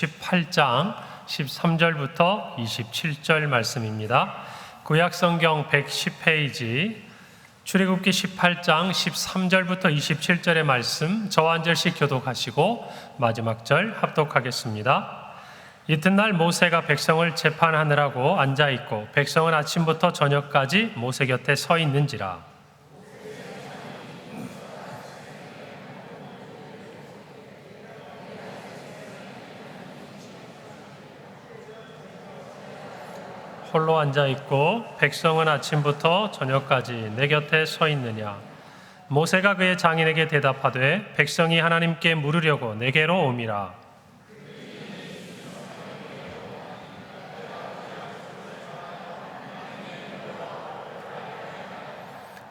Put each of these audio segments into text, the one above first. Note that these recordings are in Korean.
18장 13절부터 27절 말씀입니다. 구약성경 110페이지 출애굽기 18장 13절부터 27절의 말씀 저와 한 절씩 교독하시고 마지막 절 합독하겠습니다. 이튿날 모세가 백성을 재판하느라고 앉아있고 백성은 아침부터 저녁까지 모세 곁에 서 있는지라. 홀로 앉아있고 백성은 아침부터 저녁까지 내 곁에 서 있느냐. 모세가 그의 장인에게 대답하되 백성이 하나님께 물으려고 내게로 오미라.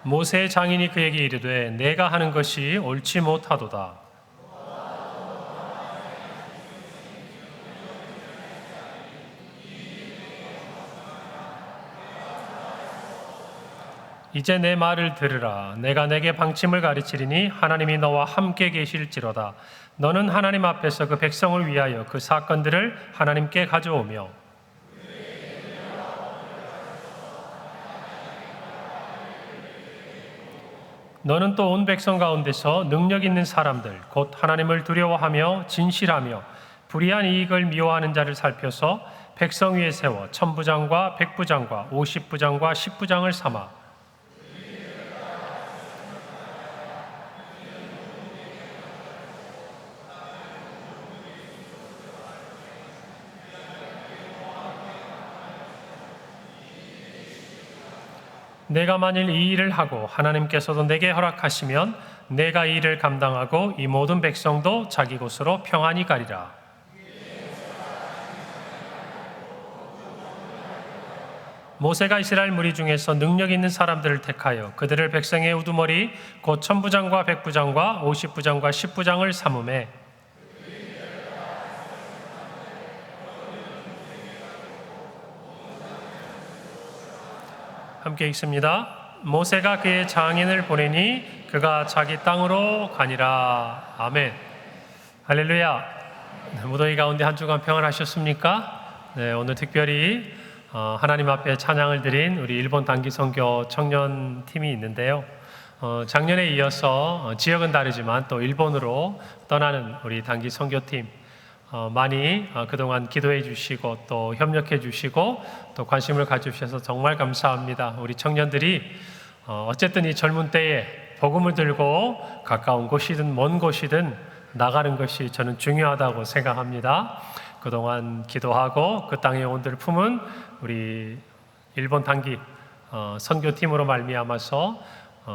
모세의 장인이 그에게 이르되 내가 하는 것이 옳지 못하도다. 이제 내 말을 들으라. 내가 내게 방침을 가르치리니 하나님이 너와 함께 계실지로다. 너는 하나님 앞에서 그 백성을 위하여 그 사건들을 하나님께 가져오며 너는 또 온 백성 가운데서 능력 있는 사람들 곧 하나님을 두려워하며 진실하며 불의한 이익을 미워하는 자를 살펴서 백성 위에 세워 천부장과 백부장과 50부장과 10부장을 삼아 내가 만일 이 일을 하고 하나님께서도 내게 허락하시면 내가 이 일을 감당하고 이 모든 백성도 자기 곳으로 평안히 가리라. 모세가 이스라엘 무리 중에서 능력 있는 사람들을 택하여 그들을 백성의 우두머리 곧 천부장과 백부장과 50부장과 10부장을 삼음해 함께 읽습니다. 모세가 그의 장인을 보내니 그가 자기 땅으로 가니라. 아멘. 할렐루야. 무더위 가운데 한 주간 평안하셨습니까? 네, 오늘 특별히 하나님 앞에 찬양을 드린 우리 일본 단기 선교 청년 팀이 있는데요. 작년에 이어서 지역은 다르지만 또 일본으로 떠나는 우리 단기 선교팀 많이 그동안 기도해 주시고 또 협력해 주시고 또 관심을 가져주셔서 정말 감사합니다. 우리 청년들이 어쨌든 이 젊은 때에 복음을 들고 가까운 곳이든 먼 곳이든 나가는 것이 저는 중요하다고 생각합니다. 그동안 기도하고 그 땅의 영혼들을 품은 우리 일본 단기 선교팀으로 말미암아서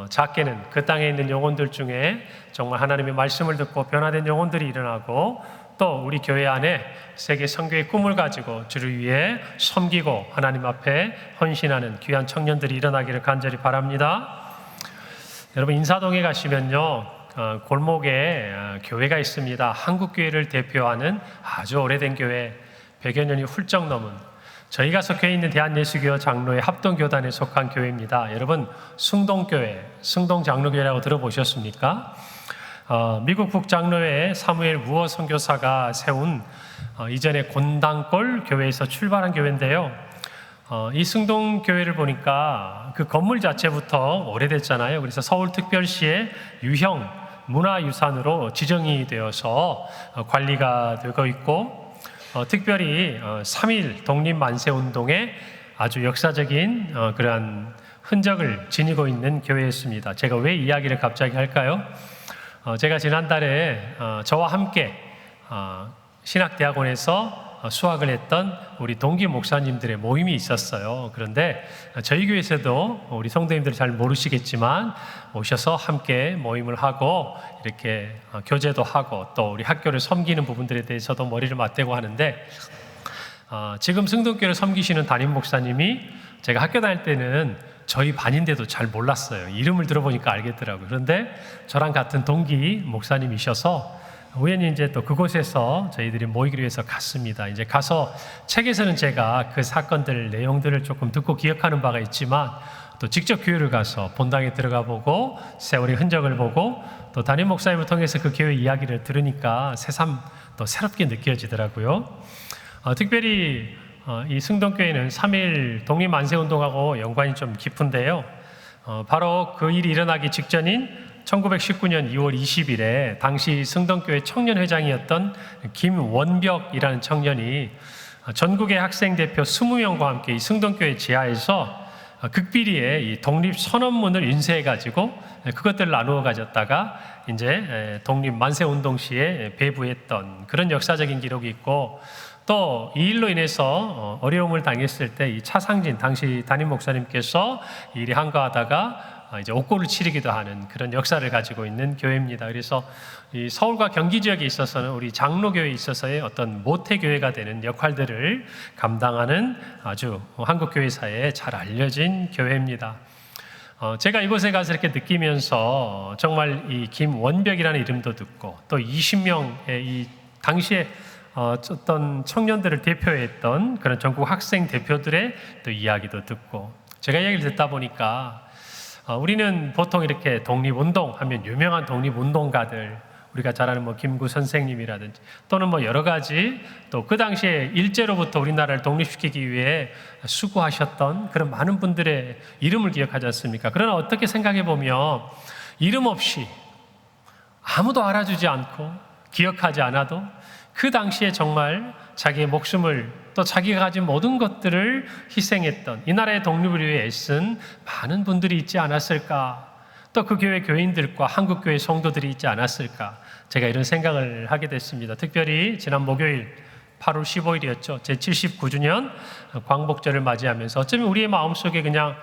작게는 그 땅에 있는 영혼들 중에 정말 하나님의 말씀을 듣고 변화된 영혼들이 일어나고 또 우리 교회 안에 세계 선교의 꿈을 가지고 주를 위해 섬기고 하나님 앞에 헌신하는 귀한 청년들이 일어나기를 간절히 바랍니다. 여러분 인사동에 가시면요 골목에 교회가 있습니다. 한국교회를 대표하는 아주 오래된 교회 100여 년이 훌쩍 넘은 저희가 속해 있는 대한예수교 장로회 합동교단에 속한 교회입니다. 여러분 승동교회, 승동장로교회라고 들어보셨습니까? 미국 북장로회 사무엘 무어 선교사가 세운 이전에 곤당골 교회에서 출발한 교회인데요. 이 승동교회를 보니까 그 건물 자체부터 오래됐잖아요. 그래서 서울특별시의 유형 문화유산으로 지정이 되어서 관리가 되고 있고 특별히 3.1 독립만세운동에 아주 역사적인 그러한 흔적을 지니고 있는 교회였습니다. 제가 왜 이야기를 갑자기 할까요? 제가 지난달에 저와 함께 신학대학원에서 수학을 했던 우리 동기 목사님들의 모임이 있었어요. 그런데 저희 교회에서도 우리 성도님들 잘 모르시겠지만 오셔서 함께 모임을 하고 이렇게 교제도 하고 또 우리 학교를 섬기는 부분들에 대해서도 머리를 맞대고 하는데 지금 승동교회를 섬기시는 담임 목사님이 제가 학교 다닐 때는 저희 반인데도 잘 몰랐어요. 이름을 들어보니까 알겠더라고요. 그런데 저랑 같은 동기 목사님이셔서 우연히 이제 또 그곳에서 저희들이 모이기로 해서 갔습니다. 이제 가서 책에서는 제가 그 사건들 내용들을 조금 듣고 기억하는 바가 있지만 또 직접 교회를 가서 본당에 들어가 보고 세월의 흔적을 보고 또 담임 목사님을 통해서 그 교회 이야기를 들으니까 새삼 또 새롭게 느껴지더라고요. 특별히 이 승동교회는 3.1 독립만세운동하고 연관이 좀 깊은데요. 바로 그 일이 일어나기 직전인 1919년 2월 20일에 당시 승동교회 청년회장이었던 김원벽이라는 청년이 전국의 학생 대표 20명과 함께 이 승동교회 지하에서 극비리에 이 독립선언문을 인쇄해가지고 그것들을 나누어 가졌다가 이제 독립만세운동 시에 배부했던 그런 역사적인 기록이 있고, 또 이 일로 인해서 어려움을 당했을 때 이 차상진 당시 담임 목사님께서 이 일이 한가하다가 이제 옥고를 치르기도 하는 그런 역사를 가지고 있는 교회입니다. 그래서 이 서울과 경기 지역에 있어서는 우리 장로교회에 있어서의 어떤 모태교회가 되는 역할들을 감당하는 아주 한국 교회사에 잘 알려진 교회입니다. 제가 이곳에 가서 이렇게 느끼면서 정말 이 김원벽이라는 이름도 듣고 또 20명의 이 당시에 어떤 청년들을 대표했던 그런 전국 학생 대표들의 또 이야기도 듣고, 제가 이야기를 듣다 보니까 우리는 보통 이렇게 독립운동 하면 유명한 독립운동가들, 우리가 잘 아는 뭐 김구 선생님이라든지 또는 뭐 여러 가지 또 그 당시에 일제로부터 우리나라를 독립시키기 위해 수고하셨던 그런 많은 분들의 이름을 기억하지 않습니까? 그러나 어떻게 생각해 보면 이름 없이 아무도 알아주지 않고 기억하지 않아도 그 당시에 정말 자기의 목숨을 또 자기가 가진 모든 것들을 희생했던, 이 나라의 독립을 위해 애쓴 많은 분들이 있지 않았을까, 또 그 교회 교인들과 한국교회 성도들이 있지 않았을까, 제가 이런 생각을 하게 됐습니다. 특별히 지난 목요일 8월 15일이었죠. 제79주년 광복절을 맞이하면서 어쩌면 우리의 마음속에 그냥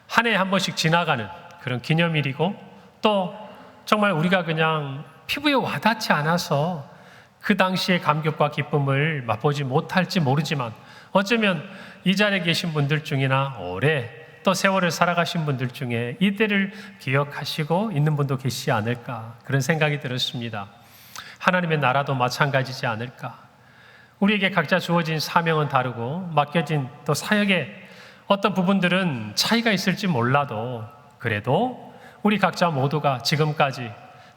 한 해에 한 번씩 지나가는 그런 기념일이고, 또 정말 우리가 그냥 피부에 와닿지 않아서 그 당시의 감격과 기쁨을 맛보지 못할지 모르지만 어쩌면 이 자리에 계신 분들 중이나 오래 또 세월을 살아가신 분들 중에 이때를 기억하시고 있는 분도 계시지 않을까, 그런 생각이 들었습니다. 하나님의 나라도 마찬가지지 않을까. 우리에게 각자 주어진 사명은 다르고 맡겨진 또 사역의 어떤 부분들은 차이가 있을지 몰라도, 그래도 우리 각자 모두가 지금까지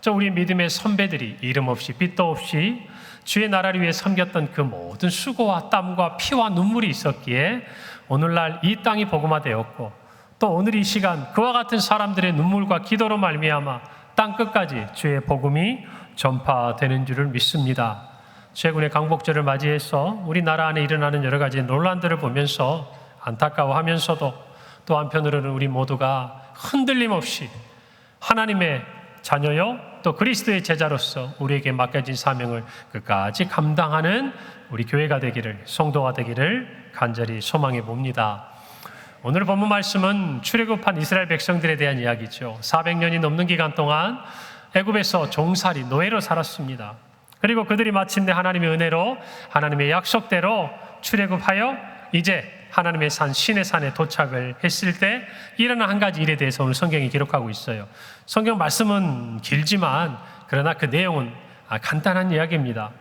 우리 믿음의 선배들이 이름 없이 빛도 없이 주의 나라를 위해 섬겼던 그 모든 수고와 땀과 피와 눈물이 있었기에 오늘날 이 땅이 복음화되었고, 또 오늘 이 시간 그와 같은 사람들의 눈물과 기도로 말미암아 땅 끝까지 주의 복음이 전파되는 줄을 믿습니다. 최근에 광복절을 맞이해서 우리나라 안에 일어나는 여러 가지 논란들을 보면서 안타까워하면서도 또 한편으로는 우리 모두가 흔들림 없이 하나님의 자녀요 또 그리스도의 제자로서 우리에게 맡겨진 사명을 끝까지 감당하는 우리 교회가 되기를, 성도가 되기를 간절히 소망해 봅니다. 오늘 본문 말씀은 출애굽한 이스라엘 백성들에 대한 이야기죠. 400년이 넘는 기간 동안 애굽에서 종살이, 노예로 살았습니다. 그리고 그들이 마침내 하나님의 은혜로 하나님의 약속대로 출애굽하여 이제 하나님의 산 시내산에 도착을 했을 때 일어난 한 가지 일에 대해서 오늘 성경이 기록하고 있어요. 성경 말씀은 길지만 그러나 그 내용은 간단한 이야기입니다.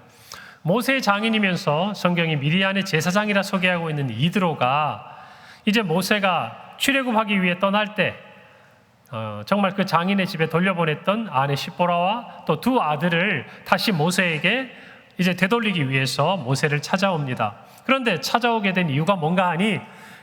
모세의 장인이면서 성경이 미디안의 제사장이라 소개하고 있는 이드로가 이제 모세가 출애굽하기 위해 떠날 때 정말 그 장인의 집에 돌려보냈던 아내 시보라와 또 두 아들을 다시 모세에게 이제 되돌리기 위해서 모세를 찾아옵니다. 그런데 찾아오게 된 이유가 뭔가 하니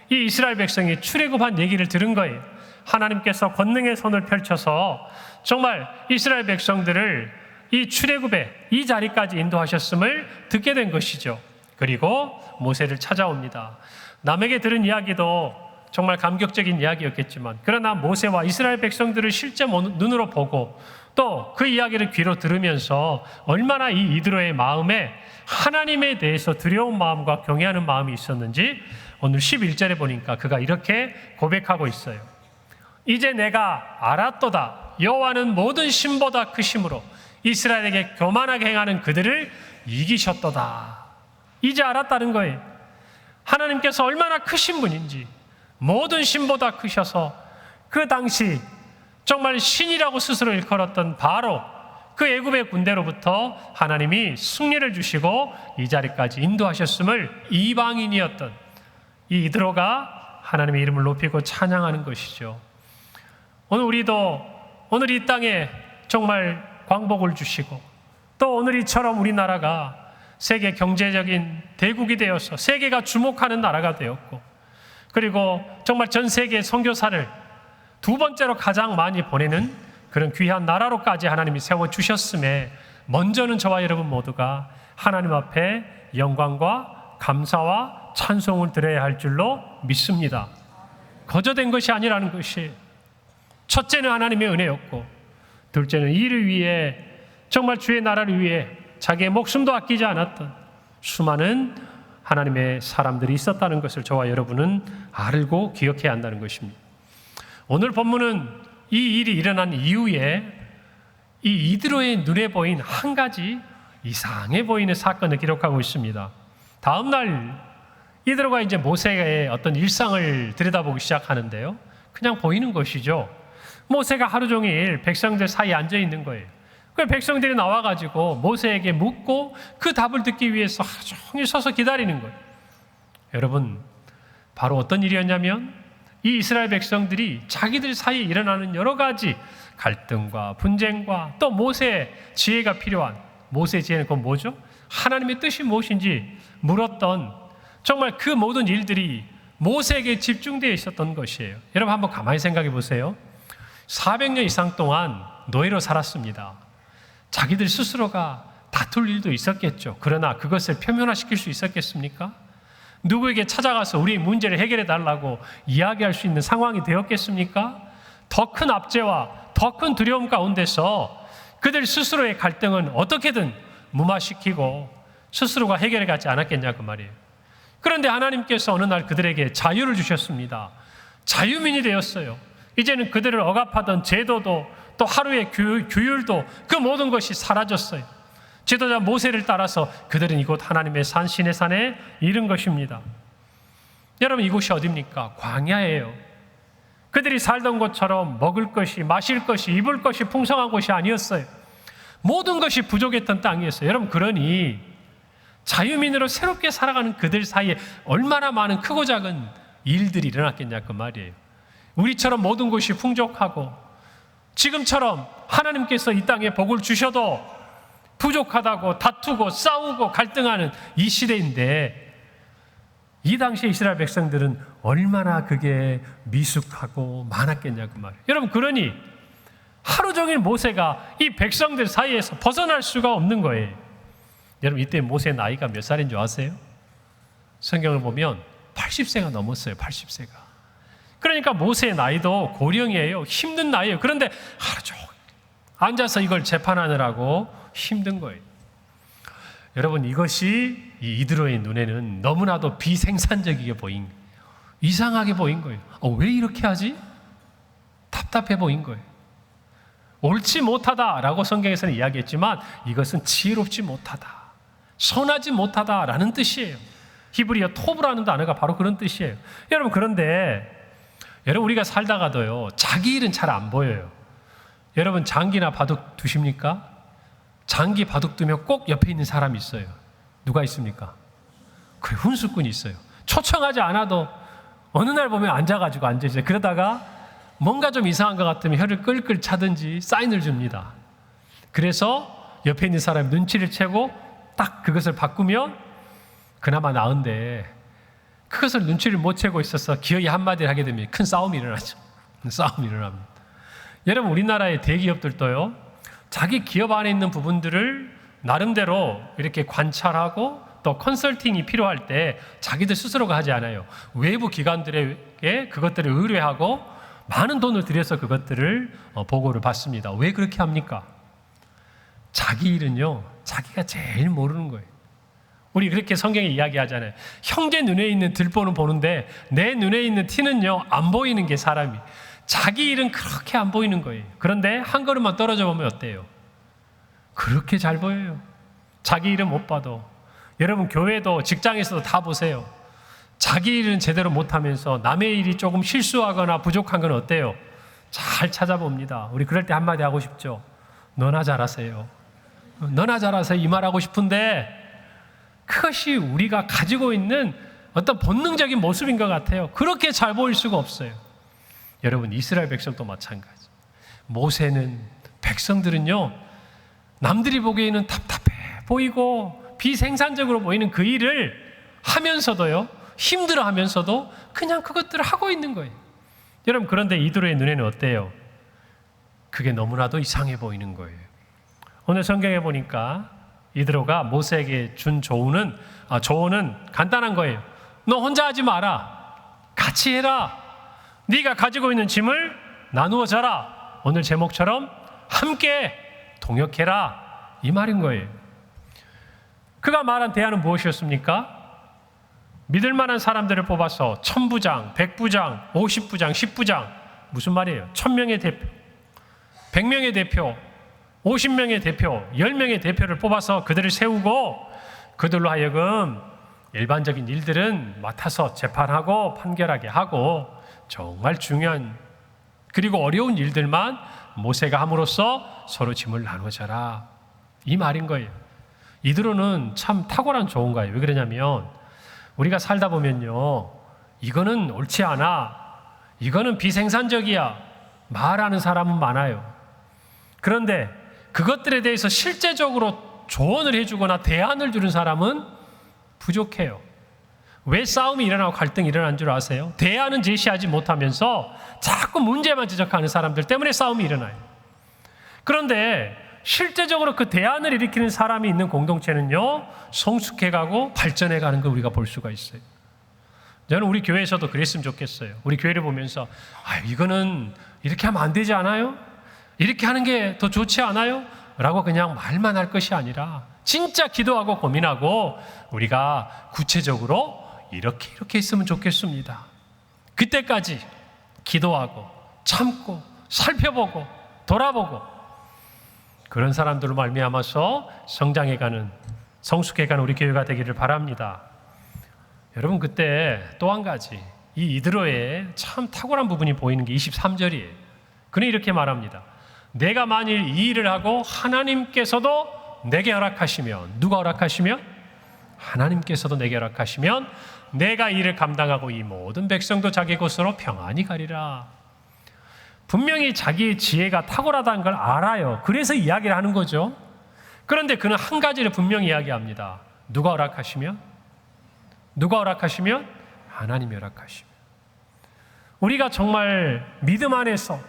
이 이스라엘 백성이 출애굽한 얘기를 들은 거예요. 하나님께서 권능의 손을 펼쳐서 정말 이스라엘 백성들을 이 출애굽의 이 자리까지 인도하셨음을 듣게 된 것이죠. 그리고 모세를 찾아옵니다. 남에게 들은 이야기도 정말 감격적인 이야기였겠지만, 그러나 모세와 이스라엘 백성들을 실제 눈으로 보고 또 그 이야기를 귀로 들으면서 얼마나 이 이드로의 마음에 하나님에 대해서 두려운 마음과 경외하는 마음이 있었는지 오늘 11절에 보니까 그가 이렇게 고백하고 있어요. 이제 내가 알았도다. 여호와는 모든 신보다 크심으로 이스라엘에게 교만하게 행하는 그들을 이기셨도다. 이제 알았다는 거예요. 하나님께서 얼마나 크신 분인지, 모든 신보다 크셔서 그 당시 정말 신이라고 스스로 일컬었던 바로 그 애굽의 군대로부터 하나님이 승리를 주시고 이 자리까지 인도하셨음을 이방인이었던 이 이드로가 하나님의 이름을 높이고 찬양하는 것이죠. 오늘 우리도 오늘 이 땅에 정말 광복을 주시고 또 오늘 이처럼 우리나라가 세계 경제적인 대국이 되어서 세계가 주목하는 나라가 되었고 그리고 정말 전 세계 선교사를 두 번째로 가장 많이 보내는 그런 귀한 나라로까지 하나님이 세워주셨음에 먼저는 저와 여러분 모두가 하나님 앞에 영광과 감사와 찬송을 드려야 할 줄로 믿습니다. 거저된 것이 아니라는 것이 첫째는 하나님의 은혜였고 둘째는 이를 위해 정말 주의 나라를 위해 자기의 목숨도 아끼지 않았던 수많은 하나님의 사람들이 있었다는 것을 저와 여러분은 알고 기억해야 한다는 것입니다. 오늘 본문은 이 일이 일어난 이후에 이 이드로의 눈에 보인 한 가지 이상해 보이는 사건을 기록하고 있습니다. 다음 날 이드로가 이제 모세의 어떤 일상을 들여다보기 시작하는데요. 그냥 보이는 것이죠. 모세가 하루 종일 백성들 사이에 앉아 있는 거예요. 그 백성들이 나와가지고 모세에게 묻고 그 답을 듣기 위해서 하루 종일 서서 기다리는 거예요. 여러분, 바로 어떤 일이었냐면 이 이스라엘 백성들이 자기들 사이에 일어나는 여러 가지 갈등과 분쟁과 또 모세의 지혜가 필요한 모세의 지혜는 그건 뭐죠? 하나님의 뜻이 무엇인지 물었던 정말 그 모든 일들이 모세에게 집중되어 있었던 것이에요. 여러분 한번 가만히 생각해 보세요. 400년 이상 동안 노예로 살았습니다. 자기들 스스로가 다툴 일도 있었겠죠. 그러나 그것을 표면화시킬 수 있었겠습니까? 누구에게 찾아가서 우리의 문제를 해결해 달라고 이야기할 수 있는 상황이 되었겠습니까? 더 큰 압제와 더 큰 두려움 가운데서 그들 스스로의 갈등은 어떻게든 무마시키고 스스로가 해결해 가지 않았겠냐 그 말이에요. 그런데 하나님께서 어느 날 그들에게 자유를 주셨습니다. 자유민이 되었어요. 이제는 그들을 억압하던 제도도 또 하루의 규율도 그 모든 것이 사라졌어요. 지도자 모세를 따라서 그들은 이곳 하나님의 산 시내산에 이른 것입니다. 여러분 이곳이 어디입니까? 광야예요. 그들이 살던 곳처럼 먹을 것이, 마실 것이, 입을 것이 풍성한 곳이 아니었어요. 모든 것이 부족했던 땅이었어요. 여러분 그러니 자유민으로 새롭게 살아가는 그들 사이에 얼마나 많은 크고 작은 일들이 일어났겠냐 그 말이에요. 우리처럼 모든 것이 풍족하고 지금처럼 하나님께서 이 땅에 복을 주셔도 부족하다고 다투고 싸우고 갈등하는 이 시대인데 이 당시 이스라엘 백성들은 얼마나 그게 미숙하고 많았겠냐 그 말이에요. 여러분 그러니 하루 종일 모세가 이 백성들 사이에서 벗어날 수가 없는 거예요. 여러분 이때 모세의 나이가 몇 살인 줄 아세요? 성경을 보면 80세가 넘었어요. 80세가. 그러니까 모세의 나이도 고령이에요. 힘든 나이예요. 그런데 하루 종일 앉아서 이걸 재판하느라고 힘든 거예요. 여러분 이것이 이 이드로의 눈에는 너무나도 비생산적이게 보인 거예요. 이상하게 보인 거예요. 왜 이렇게 하지? 답답해 보인 거예요. 옳지 못하다라고 성경에서는 이야기했지만 이것은 지혜롭지 못하다, 선하지 못하다라는 뜻이에요. 히브리어 토브라는 단어가 바로 그런 뜻이에요. 여러분 그런데 여러분 우리가 살다가도요 자기 일은 잘 안 보여요. 여러분 장기나 바둑 두십니까? 장기 바둑 두면 꼭 옆에 있는 사람이 있어요. 누가 있습니까? 그래 훈수꾼이 있어요. 초청하지 않아도 어느 날 보면 앉아가지고 앉아있어요. 그러다가 뭔가 좀 이상한 것 같으면 혀를 끌끌 차든지 사인을 줍니다. 그래서 옆에 있는 사람이 눈치를 채고 딱 그것을 바꾸면 그나마 나은데 그것을 눈치를 못 채고 있어서 기어이 한마디를 하게 되면 큰 싸움이 일어나죠. 싸움이 일어납니다. 여러분 우리나라의 대기업들도요 자기 기업 안에 있는 부분들을 나름대로 이렇게 관찰하고 또 컨설팅이 필요할 때 자기들 스스로가 하지 않아요. 외부 기관들에게 그것들을 의뢰하고 많은 돈을 들여서 그것들을 보고를 받습니다. 왜 그렇게 합니까? 자기 일은요 자기가 제일 모르는 거예요. 우리 그렇게 성경에 이야기하잖아요. 형제 눈에 있는 들보는 보는데 내 눈에 있는 티는요 안 보이는 게 사람이. 자기 일은 그렇게 안 보이는 거예요. 그런데 한 걸음만 떨어져 보면 어때요? 그렇게 잘 보여요. 자기 일은 못 봐도. 여러분 교회도 직장에서도 다 보세요. 자기 일은 제대로 못하면서 남의 일이 조금 실수하거나 부족한 건 어때요? 잘 찾아봅니다. 우리 그럴 때 한마디 하고 싶죠. 너나 잘하세요. 너나 잘하세요 이 말하고 싶은데 그것이 우리가 가지고 있는 어떤 본능적인 모습인 것 같아요. 그렇게 잘 보일 수가 없어요. 여러분, 이스라엘 백성도 마찬가지. 모세는, 백성들은요, 남들이 보기에는 답답해 보이고 비생산적으로 보이는 그 일을 하면서도요, 힘들어 하면서도 그냥 그것들을 하고 있는 거예요. 여러분, 그런데 이드로의 눈에는 어때요? 그게 너무나도 이상해 보이는 거예요. 오늘 성경에 보니까 이드로가 모세에게 준 조언은 간단한 거예요. 너 혼자 하지 마라. 같이 해라. 네가 가지고 있는 짐을 나누어 져라. 오늘 제목처럼 함께 동역해라. 이 말인 거예요. 그가 말한 대안은 무엇이었습니까? 믿을 만한 사람들을 뽑아서 1000부장, 100부장, 50부장, 10부장. 무슨 말이에요? 1000명의 대표, 100명의 대표, 50명의 대표, 10명의 대표를 뽑아서 그들을 세우고 그들로 하여금 일반적인 일들은 맡아서 재판하고 판결하게 하고 정말 중요한 그리고 어려운 일들만 모세가 함으로써 서로 짐을 나누어져라. 이 말인 거예요. 이드로는 참 탁월한 조언가예요. 왜 그러냐면 우리가 살다 보면요, 이거는 옳지 않아, 이거는 비생산적이야 말하는 사람은 많아요. 그런데 그것들에 대해서 실제적으로 조언을 해주거나 대안을 주는 사람은 부족해요. 왜 싸움이 일어나고 갈등이 일어난 줄 아세요? 대안은 제시하지 못하면서 자꾸 문제만 지적하는 사람들 때문에 싸움이 일어나요. 그런데 실제적으로 그 대안을 일으키는 사람이 있는 공동체는요, 성숙해가고 발전해가는 걸 우리가 볼 수가 있어요. 저는 우리 교회에서도 그랬으면 좋겠어요. 우리 교회를 보면서 이거는 이렇게 하면 안 되지 않아요? 이렇게 하는 게 더 좋지 않아요? 라고 그냥 말만 할 것이 아니라 진짜 기도하고 고민하고 우리가 구체적으로 이렇게 했으면 좋겠습니다. 그때까지 기도하고 참고 살펴보고 돌아보고 그런 사람들로 말미암아서 성장해가는 성숙해가는 우리 교회가 되기를 바랍니다. 여러분, 그때 또 한 가지 이 이드로의 참 탁월한 부분이 보이는 게 23절이에요. 그는 이렇게 말합니다. 내가 만일 이 일을 하고 하나님께서도 내게 허락하시면, 누가 허락하시면? 하나님께서도 내게 허락하시면 내가 이 일을 감당하고 이 모든 백성도 자기 곳으로 평안히 가리라. 분명히 자기의 지혜가 탁월하다는 걸 알아요. 그래서 이야기를 하는 거죠. 그런데 그는 한 가지를 분명히 이야기합니다. 누가 허락하시면? 누가 허락하시면? 하나님이 허락하시면. 우리가 정말 믿음 안에서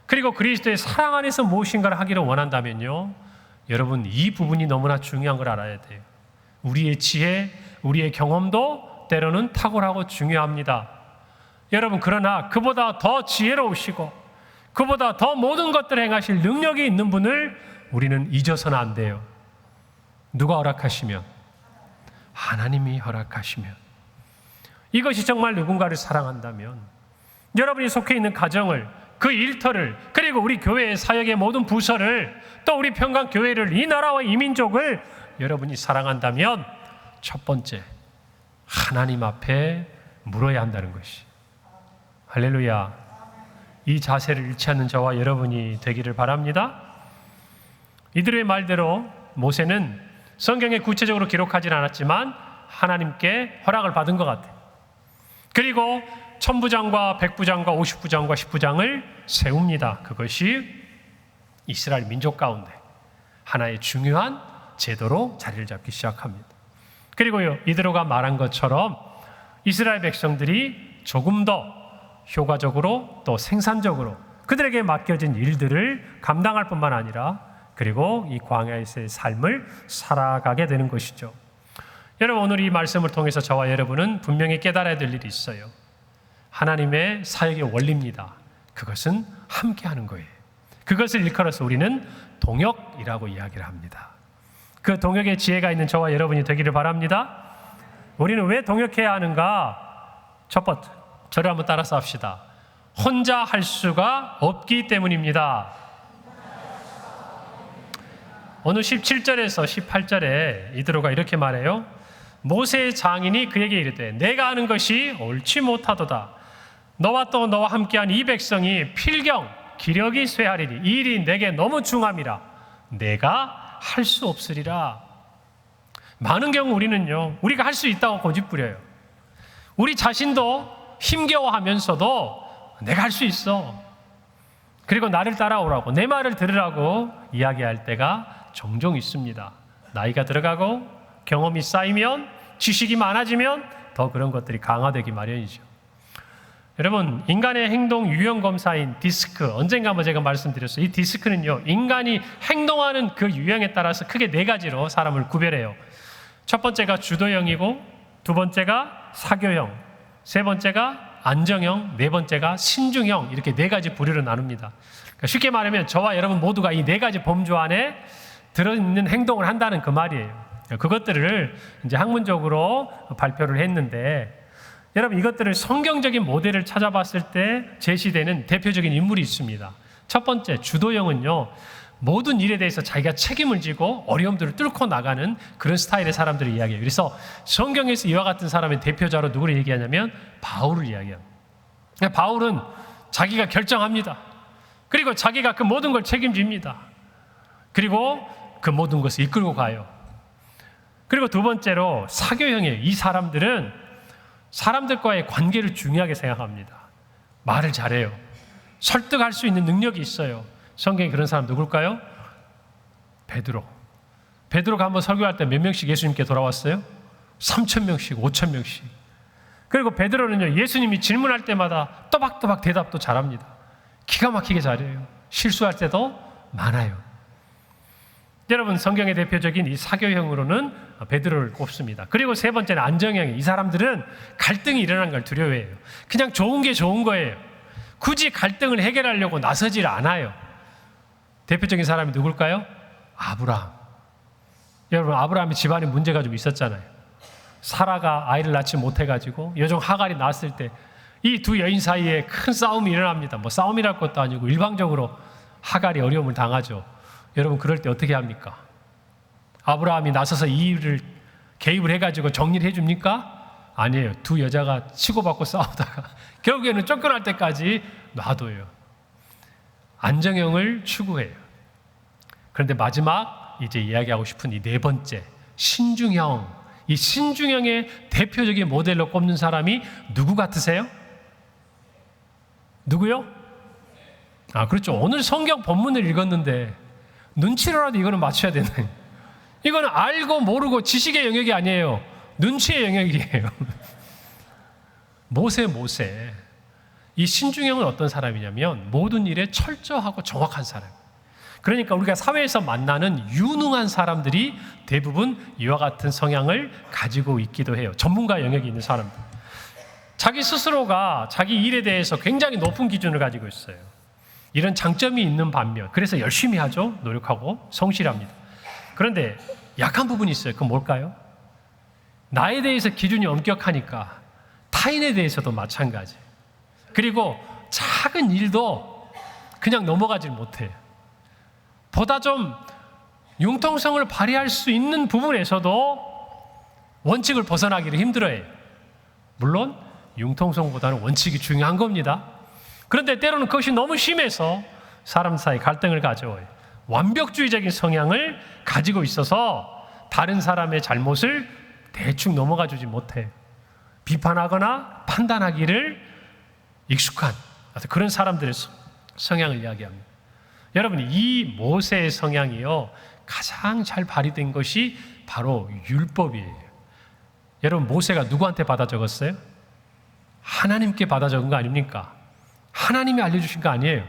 그리고 그리스도의 사랑 안에서 무엇인가를 하기를 원한다면요, 여러분, 이 부분이 너무나 중요한 걸 알아야 돼요. 우리의 지혜, 우리의 경험도 때로는 탁월하고 중요합니다. 여러분, 그러나 그보다 더 지혜로우시고 그보다 더 모든 것들을 행하실 능력이 있는 분을 우리는 잊어서는 안 돼요. 누가 허락하시면? 하나님이 허락하시면. 이것이 정말 누군가를 사랑한다면 여러분이 속해 있는 가정을, 그 일터를, 그리고 우리 교회의 사역의 모든 부서를, 또 우리 평강교회를, 이 나라와 이 민족을 여러분이 사랑한다면 첫 번째, 하나님 앞에 물어야 한다는 것이. 할렐루야. 이 자세를 잃지 않는 저와 여러분이 되기를 바랍니다. 이들의 말대로 모세는 성경에 구체적으로 기록하진 않았지만 하나님께 허락을 받은 것 같아요. 그리고 1000부장과 100부장과 50부장과 10부장을 세웁니다. 그것이 이스라엘 민족 가운데 하나의 중요한 제도로 자리를 잡기 시작합니다. 그리고요, 이드로가 말한 것처럼 이스라엘 백성들이 조금 더 효과적으로 또 생산적으로 그들에게 맡겨진 일들을 감당할 뿐만 아니라 그리고 이 광야에서의 삶을 살아가게 되는 것이죠. 여러분, 오늘 이 말씀을 통해서 저와 여러분은 분명히 깨달아야 될 일이 있어요. 하나님의 사역의 원리입니다. 그것은 함께하는 거예요. 그것을 일컬어서 우리는 동역이라고 이야기를 합니다. 그 동역의 지혜가 있는 저와 여러분이 되기를 바랍니다. 우리는 왜 동역해야 하는가? 첫 번째, 저를 한번 따라서 합시다. 혼자 할 수가 없기 때문입니다. 오늘 17절에서 18절에 이드로가 이렇게 말해요. 모세의 장인이 그에게 이르되 내가 하는 것이 옳지 못하도다. 너와 또 너와 함께한 이 백성이 필경 기력이 쇠하리니 이 일이 내게 너무 중함이라 내가 할 수 없으리라. 많은 경우 우리는요, 우리가 할 수 있다고 고집부려요. 우리 자신도 힘겨워하면서도 내가 할 수 있어. 그리고 나를 따라오라고, 내 말을 들으라고 이야기할 때가 종종 있습니다. 나이가 들어가고 경험이 쌓이면, 지식이 많아지면 더 그런 것들이 강화되기 마련이죠. 여러분, 인간의 행동 유형 검사인 디스크, 언젠가 한번 제가 말씀드렸어요. 이 디스크는요, 인간이 행동하는 그 유형에 따라서 크게 4가지로 사람을 구별해요. 첫 번째가 주도형이고, 두 번째가 사교형, 세 번째가 안정형, 네 번째가 신중형, 이렇게 4가지 부류로 나눕니다. 그러니까 쉽게 말하면 저와 여러분 모두가 이 4가지 범주 안에 들어있는 행동을 한다는 그 말이에요. 그것들을 이제 학문적으로 발표를 했는데, 여러분 이것들을 성경적인 모델을 찾아봤을 때 제시되는 대표적인 인물이 있습니다. 첫 번째, 주도형은요, 모든 일에 대해서 자기가 책임을 지고 어려움들을 뚫고 나가는 그런 스타일의 사람들을 이야기해요. 그래서 성경에서 이와 같은 사람의 대표자로 누구를 얘기하냐면 바울을 이야기합니다. 바울은 자기가 결정합니다. 그리고 자기가 그 모든 걸 책임집니다. 그리고 그 모든 것을 이끌고 가요. 그리고 두 번째로 사교형이에요. 이 사람들은 사람들과의 관계를 중요하게 생각합니다. 말을 잘해요. 설득할 수 있는 능력이 있어요. 성경에 그런 사람 누굴까요? 베드로가 한번 설교할 때 몇 명씩 예수님께 돌아왔어요? 3,000명씩, 5,000명씩. 그리고 베드로는요, 예수님이 질문할 때마다 또박또박 대답도 잘합니다. 기가 막히게 잘해요. 실수할 때도 많아요. 여러분, 성경의 대표적인 이 사교형으로는 베드로를 꼽습니다. 그리고 세 번째는 안정형이에요. 이 사람들은 갈등이 일어나는 걸 두려워해요. 그냥 좋은 게 좋은 거예요. 굳이 갈등을 해결하려고 나서질 않아요. 대표적인 사람이 누굴까요? 아브라함. 여러분, 아브라함이 집안에 문제가 좀 있었잖아요. 사라가 아이를 낳지 못해가지고 여종 하갈이 낳았을 때 이 두 여인 사이에 큰 싸움이 일어납니다. 뭐 싸움이랄 것도 아니고 일방적으로 하갈이 어려움을 당하죠. 여러분, 그럴 때 어떻게 합니까? 아브라함이 나서서 이 일을 개입을 해가지고 정리를 해줍니까? 아니에요. 두 여자가 치고받고 싸우다가 결국에는 쫓겨날 때까지 놔둬요. 안정형을 추구해요. 그런데 마지막 이제 이야기하고 싶은 이 4번째, 신중형. 이 신중형의 대표적인 모델로 꼽는 사람이 누구 같으세요? 누구요? 그렇죠. 오늘 성경 본문을 읽었는데 눈치로라도 이거는 맞춰야 되는. 이거는 알고 모르고 지식의 영역이 아니에요. 눈치의 영역이에요. 모세. 이 신중형은 어떤 사람이냐면 모든 일에 철저하고 정확한 사람. 그러니까 우리가 사회에서 만나는 유능한 사람들이 대부분 이와 같은 성향을 가지고 있기도 해요. 전문가 영역이 있는 사람들. 자기 스스로가 자기 일에 대해서 굉장히 높은 기준을 가지고 있어요. 이런 장점이 있는 반면, 그래서 열심히 하죠. 노력하고 성실합니다. 그런데 약한 부분이 있어요. 그건 뭘까요? 나에 대해서 기준이 엄격하니까 타인에 대해서도 마찬가지. 그리고 작은 일도 그냥 넘어가질 못해요. 보다 좀 융통성을 발휘할 수 있는 부분에서도 원칙을 벗어나기를 힘들어해요. 물론 융통성보다는 원칙이 중요한 겁니다. 그런데 때로는 그것이 너무 심해서 사람 사이 갈등을 가져와요. 완벽주의적인 성향을 가지고 있어서 다른 사람의 잘못을 대충 넘어가 주지 못해요. 비판하거나 판단하기를 익숙한 그런 사람들의 성향을 이야기합니다. 여러분, 이 모세의 성향이요, 가장 잘 발휘된 것이 바로 율법이에요. 여러분, 모세가 누구한테 받아 적었어요? 하나님께 받아 적은 거 아닙니까? 하나님이 알려주신 거 아니에요.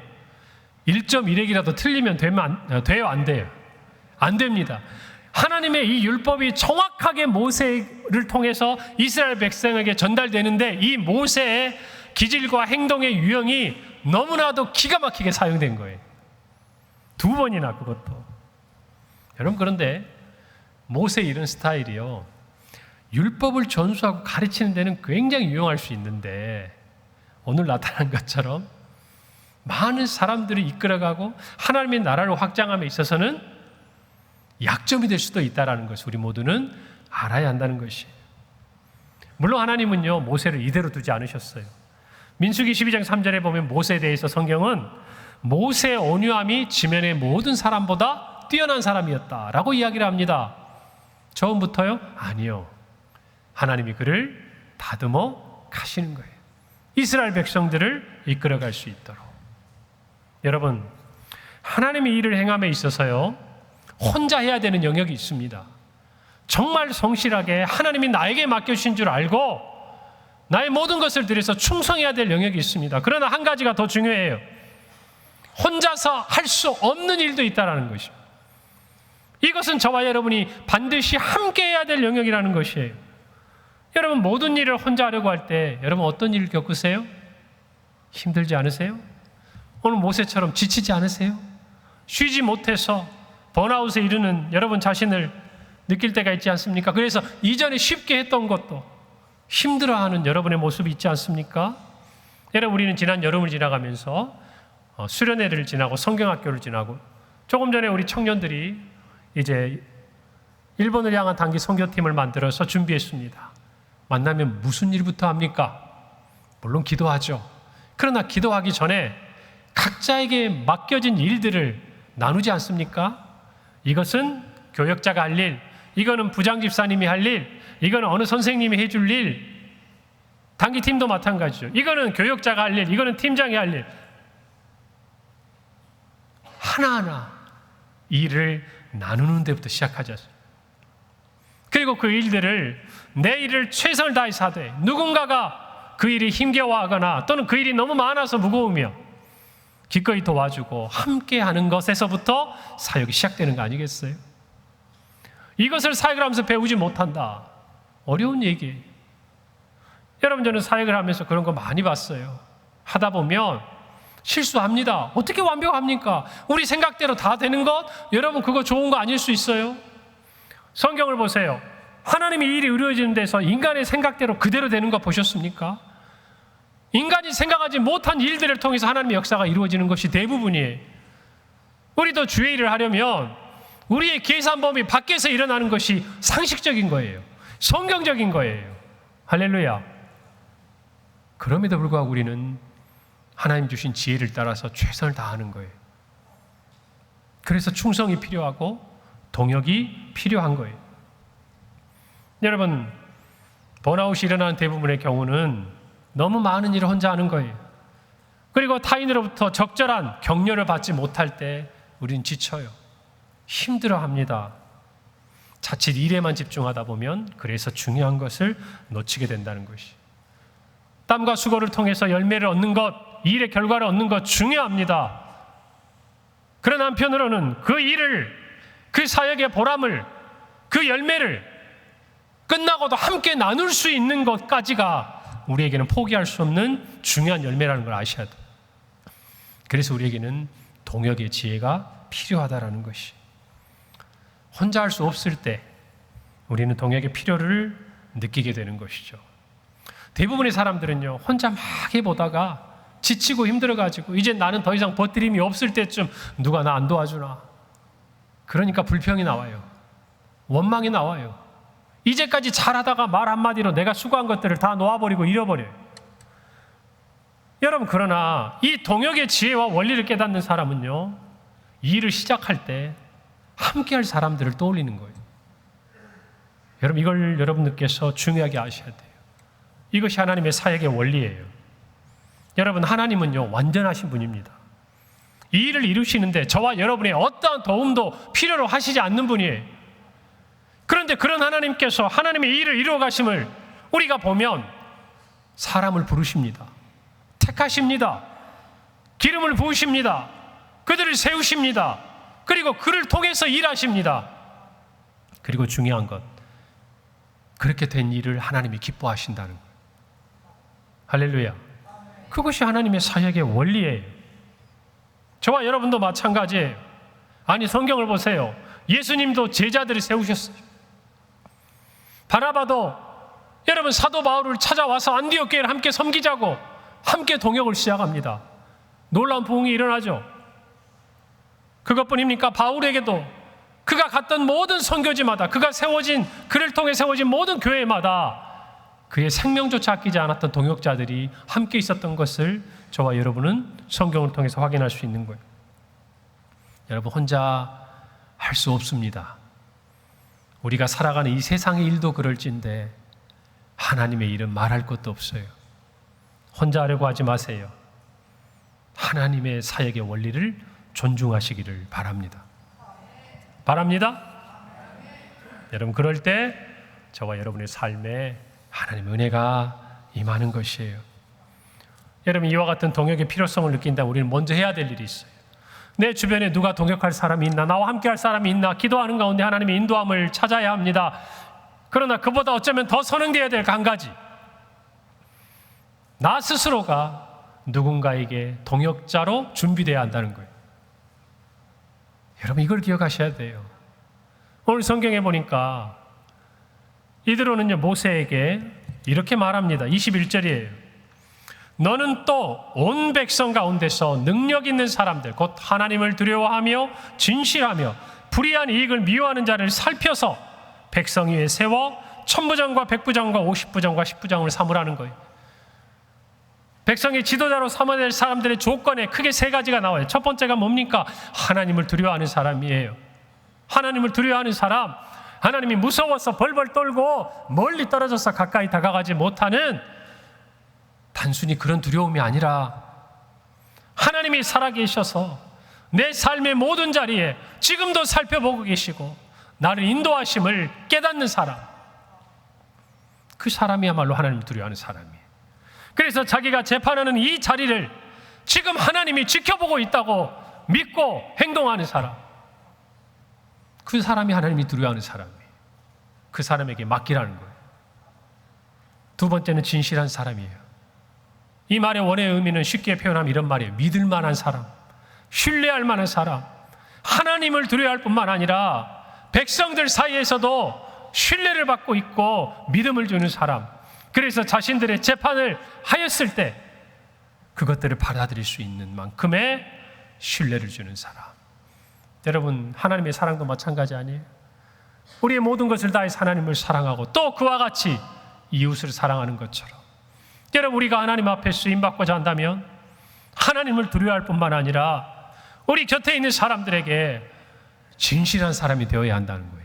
1.1핵이라도 틀리면 돼요? 안 돼요? 안 됩니다. 하나님의 이 율법이 정확하게 모세를 통해서 이스라엘 백성에게 전달되는데 이 모세의 기질과 행동의 유형이 너무나도 기가 막히게 사용된 거예요. 2번이나 그것도. 여러분, 그런데 모세의 이런 스타일이요, 율법을 전수하고 가르치는 데는 굉장히 유용할 수 있는데 오늘 나타난 것처럼 많은 사람들을 이끌어가고 하나님의 나라를 확장함에 있어서는 약점이 될 수도 있다는 것을 우리 모두는 알아야 한다는 것이에요. 물론 하나님은요, 모세를 이대로 두지 않으셨어요. 민수기 12장 3절에 보면 모세에 대해서 성경은 모세의 온유함이 지면의 모든 사람보다 뛰어난 사람이었다라고 이야기를 합니다. 처음부터요? 아니요. 하나님이 그를 다듬어 가시는 거예요. 이스라엘 백성들을 이끌어갈 수 있도록. 여러분, 하나님의 일을 행함에 있어서요, 혼자 해야 되는 영역이 있습니다. 정말 성실하게 하나님이 나에게 맡겨주신 줄 알고 나의 모든 것을 들여서 충성해야 될 영역이 있습니다. 그러나 한 가지가 더 중요해요. 혼자서 할 수 없는 일도 있다는 것입니다. 이것은 저와 여러분이 반드시 함께 해야 될 영역이라는 것이에요. 여러분, 모든 일을 혼자 하려고 할 때 여러분 어떤 일을 겪으세요? 힘들지 않으세요? 오늘 모세처럼 지치지 않으세요? 쉬지 못해서 번아웃에 이르는 여러분 자신을 느낄 때가 있지 않습니까? 그래서 이전에 쉽게 했던 것도 힘들어하는 여러분의 모습이 있지 않습니까? 여러분, 우리는 지난 여름을 지나가면서 수련회를 지나고 성경학교를 지나고 조금 전에 우리 청년들이 이제 일본을 향한 단기 선교팀을 만들어서 준비했습니다. 만나면 무슨 일부터 합니까? 물론 기도하죠. 그러나 기도하기 전에 각자에게 맡겨진 일들을 나누지 않습니까? 이것은 교역자가 할 일, 이거는 부장집사님이 할 일, 이거는 어느 선생님이 해줄 일, 단기팀도 마찬가지죠. 이거는 교역자가 할 일, 이거는 팀장이 할 일. 하나하나 일을 나누는 데부터 시작하자. 그리고 그 일들을 내 일을 최선을 다해서 하되 누군가가 그 일이 힘겨워하거나 또는 그 일이 너무 많아서 무거우며 기꺼이 도와주고 함께 하는 것에서부터 사역이 시작되는 거 아니겠어요? 이것을 사역을 하면서 배우지 못한다. 어려운 얘기예요. 여러분, 저는 사역을 하면서 그런 거 많이 봤어요. 하다 보면 실수합니다. 어떻게 완벽합니까? 우리 생각대로 다 되는 것? 여러분, 그거 좋은 거 아닐 수 있어요? 성경을 보세요. 하나님의 일이 이루어지는 데서 인간의 생각대로 그대로 되는 거 보셨습니까? 인간이 생각하지 못한 일들을 통해서 하나님의 역사가 이루어지는 것이 대부분이에요. 우리도 주의 일을 하려면 우리의 계산 범위 밖에서 일어나는 것이 상식적인 거예요. 성경적인 거예요. 할렐루야. 그럼에도 불구하고 우리는 하나님 주신 지혜를 따라서 최선을 다하는 거예요. 그래서 충성이 필요하고 동역이 필요한 거예요. 여러분, 번아웃이 일어나는 대부분의 경우는 너무 많은 일을 혼자 하는 거예요. 그리고 타인으로부터 적절한 격려를 받지 못할 때 우리는 지쳐요. 힘들어합니다. 자칫 일에만 집중하다 보면 그래서 중요한 것을 놓치게 된다는 것이. 땀과 수고를 통해서 열매를 얻는 것, 일의 결과를 얻는 것 중요합니다. 그러나 한편으로는 그 일을, 그 사역의 보람을, 그 열매를 끝나고도 함께 나눌 수 있는 것까지가 우리에게는 포기할 수 없는 중요한 열매라는 걸 아셔야 돼요. 그래서 우리에게는 동역의 지혜가 필요하다라는 것이. 혼자 할 수 없을 때 우리는 동역의 필요를 느끼게 되는 것이죠. 대부분의 사람들은요, 혼자 막 해보다가 지치고 힘들어가지고 이제 나는 더 이상 버티림이 없을 때쯤 누가 나 안 도와주나. 그러니까 불평이 나와요. 원망이 나와요. 이제까지 잘하다가 말 한마디로 내가 수고한 것들을 다 놓아버리고 잃어버려요. 여러분, 그러나 이 동역의 지혜와 원리를 깨닫는 사람은요, 이 일을 시작할 때 함께할 사람들을 떠올리는 거예요. 여러분, 이걸 여러분들께서 중요하게 아셔야 돼요. 이것이 하나님의 사역의 원리예요. 여러분, 하나님은요, 완전하신 분입니다. 이 일을 이루시는데 저와 여러분의 어떠한 도움도 필요로 하시지 않는 분이에요. 그런데 그런 하나님께서 하나님의 이 일을 이루어 가심을 우리가 보면 사람을 부르십니다. 택하십니다. 기름을 부으십니다. 그들을 세우십니다. 그리고 그를 통해서 일하십니다. 그리고 중요한 것, 그렇게 된 일을 하나님이 기뻐하신다는 거예요. 할렐루야. 그것이 하나님의 사역의 원리예요. 저와 여러분도 마찬가지예요. 아니, 성경을 보세요. 예수님도 제자들을 세우셨어요. 바나바도 여러분 사도 바울을 찾아와서 안디옥교회를 함께 섬기자고 함께 동역을 시작합니다. 놀라운 부흥이 일어나죠. 그것뿐입니까? 바울에게도 그가 갔던 모든 선교지마다 그를 통해 세워진 모든 교회마다 그의 생명조차 아끼지 않았던 동역자들이 함께 있었던 것을 저와 여러분은 성경을 통해서 확인할 수 있는 거예요. 여러분, 혼자 할 수 없습니다. 우리가 살아가는 이 세상의 일도 그럴진데 하나님의 일은 말할 것도 없어요. 혼자 하려고 하지 마세요. 하나님의 사역의 원리를 존중하시기를 바랍니다. 바랍니다. 여러분, 그럴 때 저와 여러분의 삶에 하나님의 은혜가 임하는 것이에요. 여러분, 이와 같은 동역의 필요성을 느낀다면 우리는 먼저 해야 될 일이 있어요. 내 주변에 누가 동역할 사람이 있나, 나와 함께 할 사람이 있나, 기도하는 가운데 하나님의 인도함을 찾아야 합니다. 그러나 그보다 어쩌면 더 선행되어야 될 한 가지, 나 스스로가 누군가에게 동역자로 준비되어야 한다는 거예요. 여러분, 이걸 기억하셔야 돼요. 오늘 성경에 보니까 이드로는요, 모세에게 이렇게 말합니다. 21절이에요. 너는 또 온 백성 가운데서 능력 있는 사람들, 곧 하나님을 두려워하며 진실하며 불의한 이익을 미워하는 자를 살펴서 백성 위에 세워 천부장과 백부장과 50부장과 10부장을 삼으라는 거예요. 백성의 지도자로 삼아야 될 사람들의 조건에 크게 세 가지가 나와요. 첫 번째가 뭡니까? 하나님을 두려워하는 사람이에요. 하나님을 두려워하는 사람, 하나님이 무서워서 벌벌 떨고 멀리 떨어져서 가까이 다가가지 못하는 단순히 그런 두려움이 아니라 하나님이 살아계셔서 내 삶의 모든 자리에 지금도 살펴보고 계시고 나를 인도하심을 깨닫는 사람, 그 사람이야말로 하나님을 두려워하는 사람이에요. 그래서 자기가 재판하는 이 자리를 지금 하나님이 지켜보고 있다고 믿고 행동하는 사람, 그 사람이 하나님이 두려워하는 사람이에요. 그 사람에게 맡기라는 거예요. 두 번째는 진실한 사람이에요. 이 말의 원의 의미는 쉽게 표현하면 이런 말이에요. 믿을 만한 사람, 신뢰할 만한 사람, 하나님을 두려워할 뿐만 아니라 백성들 사이에서도 신뢰를 받고 있고 믿음을 주는 사람, 그래서 자신들의 재판을 하였을 때 그것들을 받아들일 수 있는 만큼의 신뢰를 주는 사람. 여러분, 하나님의 사랑도 마찬가지 아니에요? 우리의 모든 것을 다해서 하나님을 사랑하고 또 그와 같이 이웃을 사랑하는 것처럼, 여러분, 우리가 하나님 앞에 쓰임받고자 한다면 하나님을 두려워할 뿐만 아니라 우리 곁에 있는 사람들에게 진실한 사람이 되어야 한다는 거예요.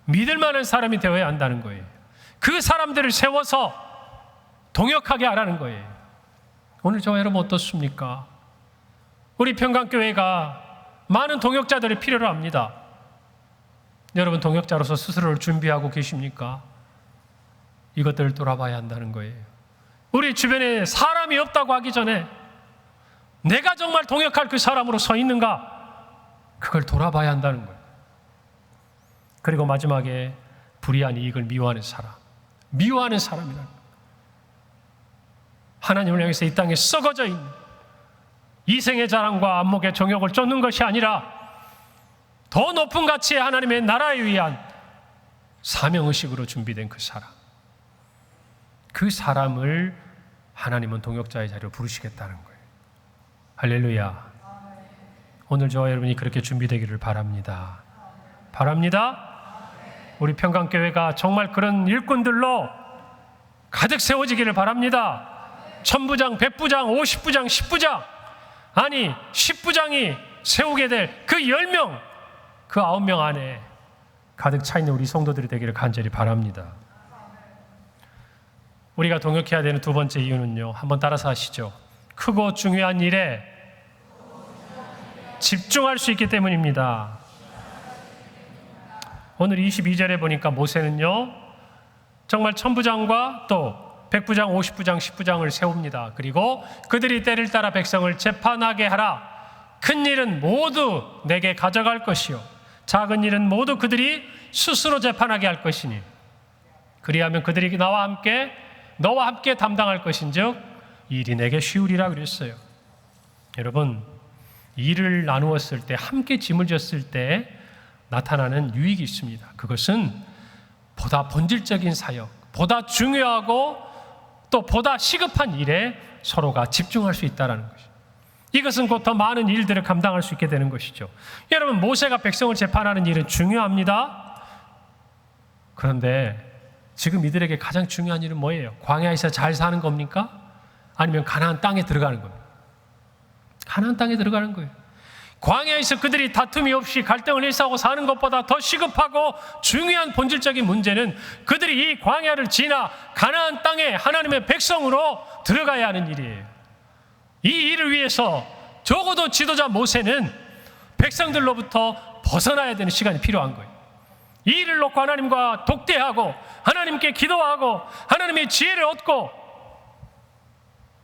믿을 만한 사람이 되어야 한다는 거예요. 그 사람들을 세워서 동역하게 하라는 거예요. 오늘 저와 여러분 어떻습니까? 우리 평강교회가 많은 동역자들이 필요로 합니다. 여러분, 동역자로서 스스로를 준비하고 계십니까? 이것들을 돌아봐야 한다는 거예요. 우리 주변에 사람이 없다고 하기 전에 내가 정말 동역할 그 사람으로 서 있는가? 그걸 돌아봐야 한다는 거예요. 그리고 마지막에 불의한 이익을 미워하는 사람, 미워하는 사람이라는 거예요. 하나님을 향해서 이 땅에 썩어져 있는 이생의 자랑과 안목의 정욕을 쫓는 것이 아니라 더 높은 가치의 하나님의 나라에 위한 사명의식으로 준비된 그 사람, 그 사람을 하나님은 동역자의 자리로 부르시겠다는 거예요. 할렐루야. 오늘 저와 여러분이 그렇게 준비되기를 바랍니다. 바랍니다. 우리 평강교회가 정말 그런 일꾼들로 가득 세워지기를 바랍니다. 천부장, 백부장, 50부장, 10부장, 아니 10부장이 세우게 될 그 10명, 그 9명 안에 가득 차 있는 우리 성도들이 되기를 간절히 바랍니다. 우리가 동역해야 되는 두 번째 이유는요, 한번 따라서 하시죠. 크고 중요한 일에 집중할 수 있기 때문입니다. 오늘 22절에 보니까 모세는요, 정말 천부장과 또 백부장, 50부장, 10부장을 세웁니다. 그리고 그들이 때를 따라 백성을 재판하게 하라. 큰 일은 모두 내게 가져갈 것이요, 작은 일은 모두 그들이 스스로 재판하게 할 것이니 그리하면 그들이 너와 함께 담당할 것인즉 일이 내게 쉬우리라 그랬어요. 여러분, 일을 나누었을 때, 함께 짐을 졌을 때 나타나는 유익이 있습니다. 그것은 보다 본질적인 사역, 보다 중요하고 또 보다 시급한 일에 서로가 집중할 수 있다는 것이죠. 이것은 곧 더 많은 일들을 감당할 수 있게 되는 것이죠. 여러분, 모세가 백성을 재판하는 일은 중요합니다. 그런데 지금 이들에게 가장 중요한 일은 뭐예요? 광야에서 잘 사는 겁니까? 아니면 가나안 땅에 들어가는 겁니까? 가나안 땅에 들어가는 거예요. 광야에서 그들이 다툼이 없이 갈등을 일사하고 사는 것보다 더 시급하고 중요한 본질적인 문제는 그들이 이 광야를 지나 가나안 땅에 하나님의 백성으로 들어가야 하는 일이에요. 이 일을 위해서 적어도 지도자 모세는 백성들로부터 벗어나야 되는 시간이 필요한 거예요. 이 일을 놓고 하나님과 독대하고 하나님께 기도하고 하나님의 지혜를 얻고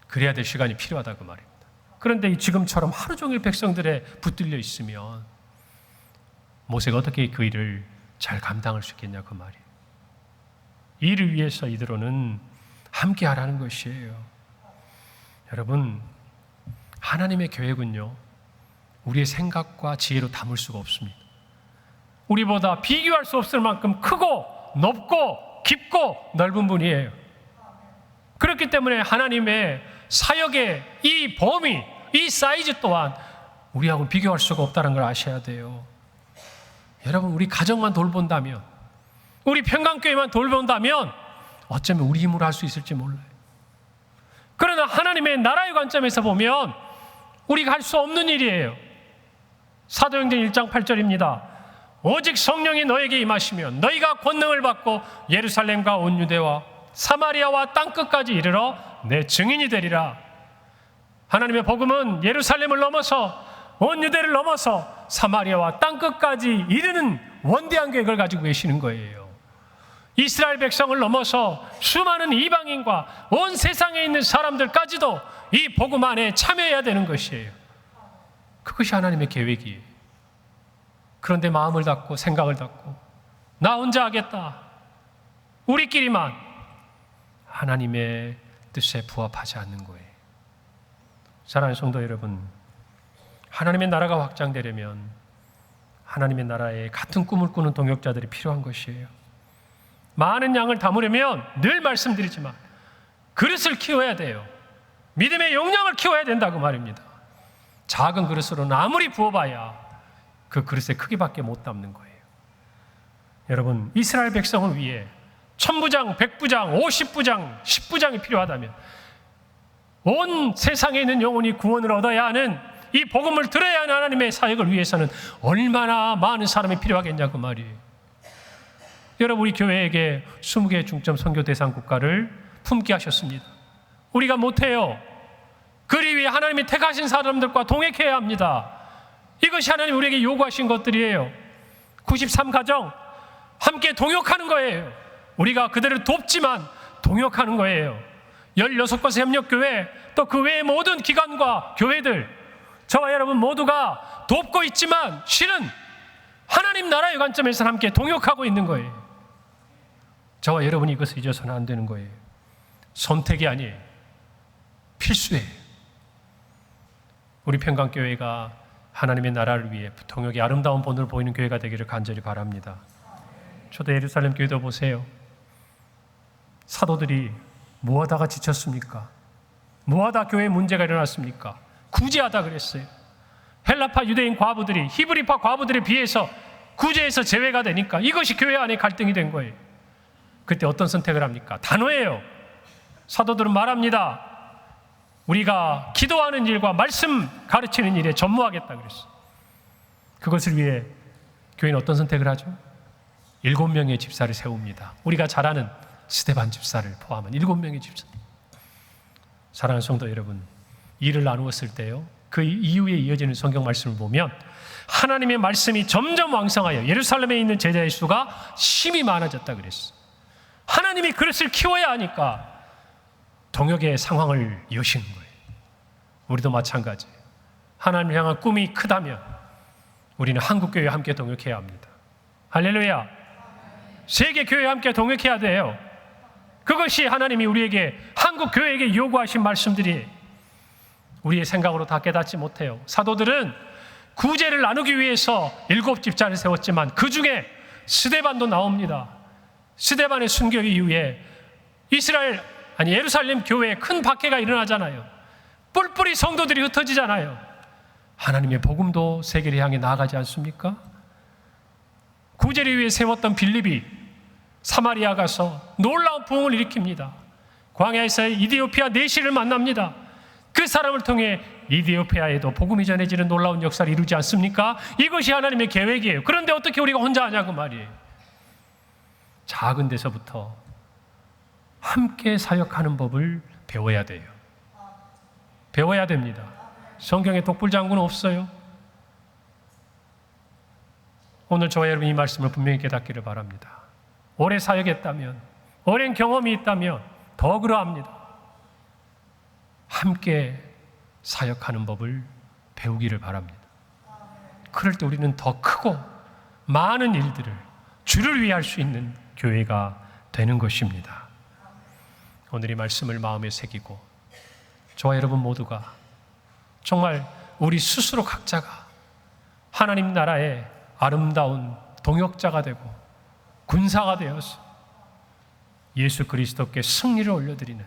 그래야 될 시간이 필요하다 그 말입니다. 그런데 지금처럼 하루 종일 백성들에 붙들려 있으면 모세가 어떻게 그 일을 잘 감당할 수 있겠냐 그 말이에요. 이 일을 위해서 이들로는 함께 하라는 것이에요. 여러분, 하나님의 계획은요, 우리의 생각과 지혜로 담을 수가 없습니다. 우리보다 비교할 수 없을 만큼 크고 높고 깊고 넓은 분이에요. 그렇기 때문에 하나님의 사역의 이 범위, 이 사이즈 또한 우리하고는 비교할 수가 없다는 걸 아셔야 돼요. 여러분, 우리 가정만 돌본다면, 우리 평강교회만 돌본다면 어쩌면 우리 힘으로 할 수 있을지 몰라요. 그러나 하나님의 나라의 관점에서 보면 우리가 할 수 없는 일이에요. 사도행전 1장 8절입니다. 오직 성령이 너에게 임하시면 너희가 권능을 받고 예루살렘과 온 유대와 사마리아와 땅끝까지 이르러 내 증인이 되리라. 하나님의 복음은 예루살렘을 넘어서 온 유대를 넘어서 사마리아와 땅끝까지 이르는 원대한 계획을 가지고 계시는 거예요. 이스라엘 백성을 넘어서 수많은 이방인과 온 세상에 있는 사람들까지도 이 복음 안에 참여해야 되는 것이에요. 그것이 하나님의 계획이에요. 그런데 마음을 닫고 생각을 닫고 나 혼자 하겠다, 우리끼리만, 하나님의 뜻에 부합하지 않는 거예요. 사랑하는 성도 여러분, 하나님의 나라가 확장되려면 하나님의 나라에 같은 꿈을 꾸는 동역자들이 필요한 것이에요. 많은 양을 담으려면 늘 말씀드리지만 그릇을 키워야 돼요. 믿음의 용량을 키워야 된다고 말입니다. 작은 그릇으로는 아무리 부어봐야 그 그릇의 크기밖에 못 담는 거예요. 여러분, 이스라엘 백성을 위해 1000부장, 100부장, 50부장, 10부장이 필요하다면 온 세상에 있는 영혼이 구원을 얻어야 하는, 이 복음을 들어야 하는 하나님의 사역을 위해서는 얼마나 많은 사람이 필요하겠냐고 말이에요. 여러분, 우리 교회에게 20개의 중점 선교 대상 국가를 품게 하셨습니다. 우리가 못해요. 그리 위해 하나님이 택하신 사람들과 동행해야 합니다. 이것이 하나님 우리에게 요구하신 것들이에요. 93가정 함께 동역하는 거예요. 우리가 그들을 돕지만 동역하는 거예요. 16곳의 협력교회, 또 그 외의 모든 기관과 교회들, 저와 여러분 모두가 돕고 있지만 실은 하나님 나라의 관점에서 함께 동역하고 있는 거예요. 저와 여러분이 이것을 잊어서는 안 되는 거예요. 선택이 아니에요. 필수예요. 우리 평강교회가 하나님의 나라를 위해 동역의 아름다운 본을 보이는 교회가 되기를 간절히 바랍니다. 초대 예루살렘 교회도 보세요. 사도들이 뭐하다가 지쳤습니까? 뭐하다 교회에 문제가 일어났습니까? 구제하다 그랬어요. 헬라파 유대인 과부들이 히브리파 과부들에 비해서 구제에서 제외가 되니까 이것이 교회 안에 갈등이 된 거예요. 그때 어떤 선택을 합니까? 단호해요. 사도들은 말합니다. 우리가 기도하는 일과 말씀 가르치는 일에 전무하겠다 그랬어요. 그것을 위해 교회는 어떤 선택을 하죠? 7명의 집사를 세웁니다. 우리가 잘 아는 스데반 집사를 포함한 7명의 집사. 사랑하는 성도 여러분, 일을 나누었을 때요, 그 이후에 이어지는 성경 말씀을 보면 하나님의 말씀이 점점 왕성하여 예루살렘에 있는 제자의 수가 심히 많아졌다 그랬어요. 하나님이 그릇을 키워야 하니까 동역의 상황을 여시는 거예요. 우리도 마찬가지예요. 하나님을 향한 꿈이 크다면 우리는 한국교회와 함께 동역해야 합니다. 할렐루야. 세계교회와 함께 동역해야 돼요. 그것이 하나님이 우리에게, 한국교회에게 요구하신 말씀들이 우리의 생각으로 다 깨닫지 못해요. 사도들은 구제를 나누기 위해서 7집사를 세웠지만 그 중에 스데반도 나옵니다. 스데반의 순교 이후에 예루살렘 교회에 큰 박해가 일어나잖아요. 뿔뿔이 성도들이 흩어지잖아요. 하나님의 복음도 세계를 향해 나아가지 않습니까? 구제를 위해 세웠던 빌립이 사마리아 가서 놀라운 부흥을 일으킵니다. 광야에서 이디오피아 내시를 만납니다. 그 사람을 통해 이디오피아에도 복음이 전해지는 놀라운 역사를 이루지 않습니까? 이것이 하나님의 계획이에요. 그런데 어떻게 우리가 혼자 하냐고 말이에요. 작은 데서부터 함께 사역하는 법을 배워야 돼요. 배워야 됩니다. 성경에 독불장군은 없어요. 오늘 저와 여러분 이 말씀을 분명히 깨닫기를 바랍니다. 오래 사역했다면, 오랜 경험이 있다면 더 그러합니다. 함께 사역하는 법을 배우기를 바랍니다. 그럴 때 우리는 더 크고 많은 일들을 주를 위해 할 수 있는 교회가 되는 것입니다. 오늘 이 말씀을 마음에 새기고 저와 여러분 모두가 정말 우리 스스로 각자가 하나님 나라의 아름다운 동역자가 되고 군사가 되어서 예수 그리스도께 승리를 올려드리는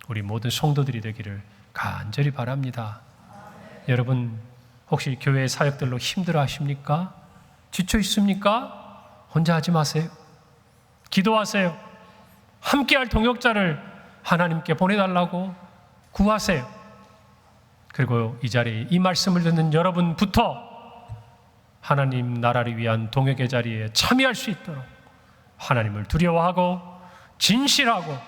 우리 모든 성도들이 되기를 간절히 바랍니다. 여러분 혹시 교회 사역들로 힘들어 하십니까? 지쳐 있습니까? 혼자 하지 마세요. 기도하세요. 함께할 동역자를 하나님께 보내달라고 구하세요. 그리고 이 자리에 이 말씀을 듣는 여러분부터 하나님 나라를 위한 동역의 자리에 참여할 수 있도록 하나님을 두려워하고 진실하고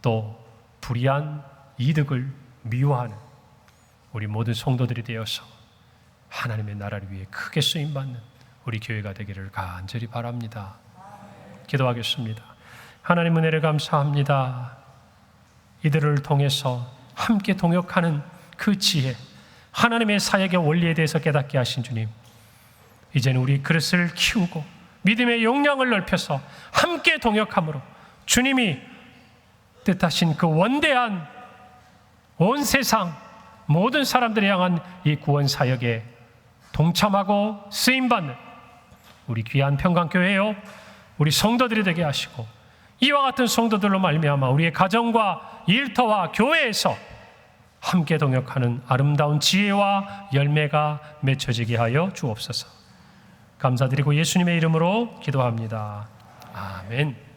또 불의한 이득을 미워하는 우리 모든 성도들이 되어서 하나님의 나라를 위해 크게 쓰임받는 우리 교회가 되기를 간절히 바랍니다. 기도하겠습니다. 하나님 은혜를 감사합니다. 이들을 통해서 함께 동역하는 그 지혜, 하나님의 사역의 원리에 대해서 깨닫게 하신 주님, 이제는 우리 그릇을 키우고 믿음의 용량을 넓혀서 함께 동역함으로 주님이 뜻하신 그 원대한 온 세상 모든 사람들을 향한 이 구원 사역에 동참하고 쓰임받는 우리 귀한 평강교회요, 우리 성도들이 되게 하시고 이와 같은 성도들로 말미암아 우리의 가정과 일터와 교회에서 함께 동역하는 아름다운 지혜와 열매가 맺혀지게 하여 주옵소서. 감사드리고 예수님의 이름으로 기도합니다. 아멘.